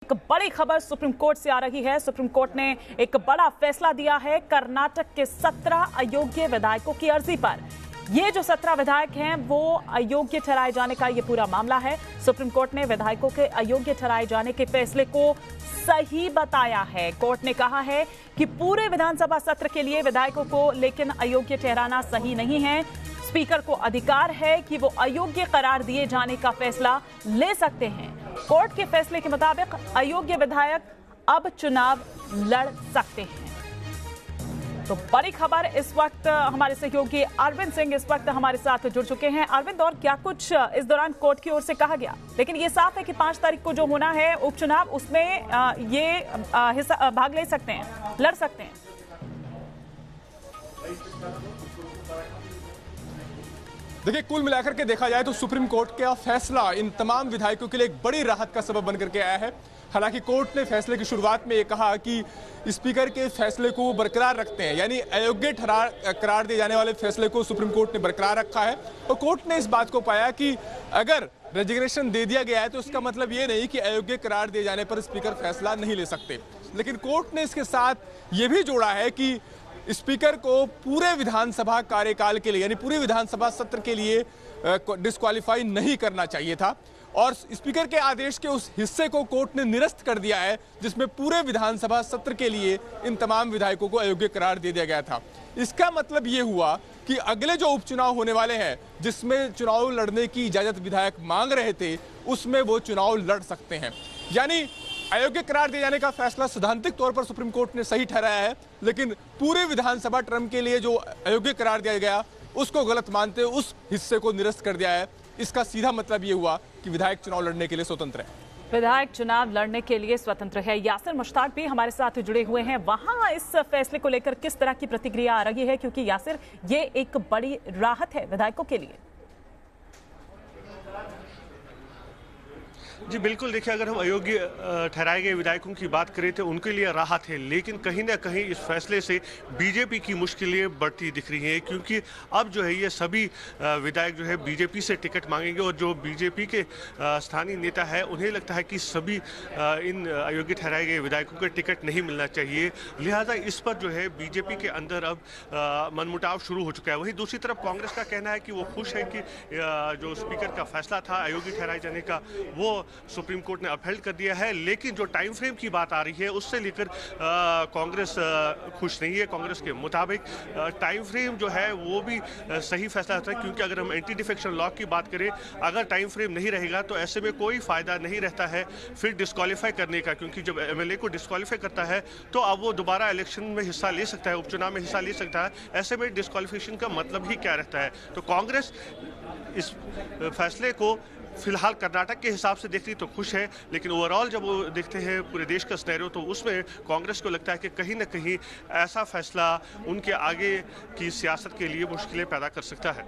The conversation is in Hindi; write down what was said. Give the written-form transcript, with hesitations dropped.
एक बड़ी खबर सुप्रीम कोर्ट से आ रही है। सुप्रीम कोर्ट ने एक बड़ा फैसला दिया है कर्नाटक के 17 अयोग्य विधायकों की अर्जी पर। ये जो 17 विधायक हैं वो अयोग्य ठहराए जाने का ये पूरा मामला है। सुप्रीम कोर्ट ने विधायकों के अयोग्य ठहराए जाने के फैसले को सही बताया है। कोर्ट ने कहा है कि पूरे विधानसभा सत्र के लिए विधायकों को लेकिन अयोग्य ठहराना सही नहीं है। स्पीकर को अधिकार है कि वो अयोग्य करार दिए जाने का फैसला ले सकते हैं। कोर्ट के फैसले के मुताबिक अयोग्य विधायक अब चुनाव लड़ सकते हैं। तो बड़ी खबर इस वक्त हमारे सहयोगी अरविंद सिंह इस वक्त हमारे साथ जुड़ चुके हैं। अरविंद, और क्या कुछ इस दौरान कोर्ट की ओर से कहा गया? लेकिन ये साफ है कि 5 तारीख को जो होना है उपचुनाव, उसमें ये हिस्सा भाग ले सकते हैं, लड़ सकते हैं। देखिए, कुल मिलाकर के देखा जाए तो सुप्रीम कोर्ट का फैसला इन तमाम विधायकों के लिए एक बड़ी राहत का सबब बनकर के आया है। हालांकि कोर्ट ने फैसले की शुरुआत में ये कहा कि स्पीकर के फैसले को बरकरार रखते हैं, यानी अयोग्य करार दिए जाने वाले फैसले को सुप्रीम कोर्ट ने बरकरार रखा है। और कोर्ट ने इस बात को पाया कि अगर रेजिग्नेशन दे दिया गया है तो इसका मतलब ये नहीं कि अयोग्य करार दिए जाने पर स्पीकर फैसला नहीं ले सकते। लेकिन कोर्ट ने इसके साथ ये भी जोड़ा है कि स्पीकर को पूरे विधानसभा कार्यकाल के लिए, यानी पूरे विधानसभा सत्र के लिए डिस्क्वालीफाई नहीं करना चाहिए था। और स्पीकर के आदेश के उस हिस्से को कोर्ट ने निरस्त कर दिया है जिसमें पूरे विधानसभा सत्र के लिए इन तमाम विधायकों को अयोग्य करार दे दिया गया था। इसका मतलब ये हुआ कि अगले जो उपचुनाव होने वाले हैं, जिसमें चुनाव लड़ने की इजाजत विधायक मांग रहे थे, उसमें वो चुनाव लड़ सकते हैं। यानी अयोग्य करार दिए जाने का फैसला सैद्धांतिक तौर पर सुप्रीम कोर्ट ने सही ठहराया है, लेकिन पूरे विधानसभा टर्म के लिए जो अयोग्य करार दिया गया उसको गलत मानते उस हिस्से को निरस्त कर दिया है। इसका सीधा मतलब ये हुआ कि विधायक चुनाव लड़ने के लिए स्वतंत्र है। विधायक चुनाव लड़ने के लिए स्वतंत्र है। यासिर मुश्ताक भी हमारे साथ जुड़े हुए हैं। वहां इस फैसले को लेकर किस तरह की प्रतिक्रिया आ रही है, क्योंकि यासिर ये एक बड़ी राहत है विधायकों के लिए। जी बिल्कुल, देखिए, अगर हम अयोग्य ठहराए गए विधायकों की बात करें तो उनके लिए राहत है, लेकिन कहीं ना कहीं इस फैसले से बीजेपी की मुश्किलें बढ़ती दिख रही हैं, क्योंकि अब जो है ये सभी विधायक जो है बीजेपी से टिकट मांगेंगे और जो बीजेपी के स्थानीय नेता है उन्हें लगता है कि सभी इन अयोग्य ठहराए गए विधायकों को टिकट नहीं मिलना चाहिए। लिहाजा इस पर जो है बीजेपी के अंदर अब मनमुटाव शुरू हो चुका है। वहीं दूसरी तरफ कांग्रेस का कहना है कि वो खुश है कि जो स्पीकर का फैसला था अयोग्य ठहराए जाने का वो सुप्रीम कोर्ट ने अपहेल्ड कर दिया है, लेकिन जो टाइम फ्रेम की बात आ रही है उससे लेकर कांग्रेस खुश नहीं है। कांग्रेस के मुताबिक टाइम फ्रेम जो है वो भी सही फैसला होता है, क्योंकि अगर हम एंटी डिफेक्शन लॉ की बात करें, अगर टाइम फ्रेम नहीं रहेगा तो ऐसे में कोई फायदा नहीं रहता है फिर डिस्क्वालीफाई करने का, क्योंकि जब एमएलए को डिस्क्वालीफाई करता है तो अब वो दोबारा इलेक्शन में हिस्सा ले सकता है, उपचुनाव में हिस्सा ले सकता है। ऐसे में डिस्क्वालीफिकेशन का मतलब ही क्या रहता है? तो कांग्रेस इस फैसले को फिलहाल कर्नाटक के हिसाब से देखती तो खुश है, लेकिन ओवरऑल जब वो देखते हैं पूरे देश का सिनेरियो तो उसमें कांग्रेस को लगता है कि कहीं ना कहीं ऐसा फैसला उनके आगे की सियासत के लिए मुश्किलें पैदा कर सकता है।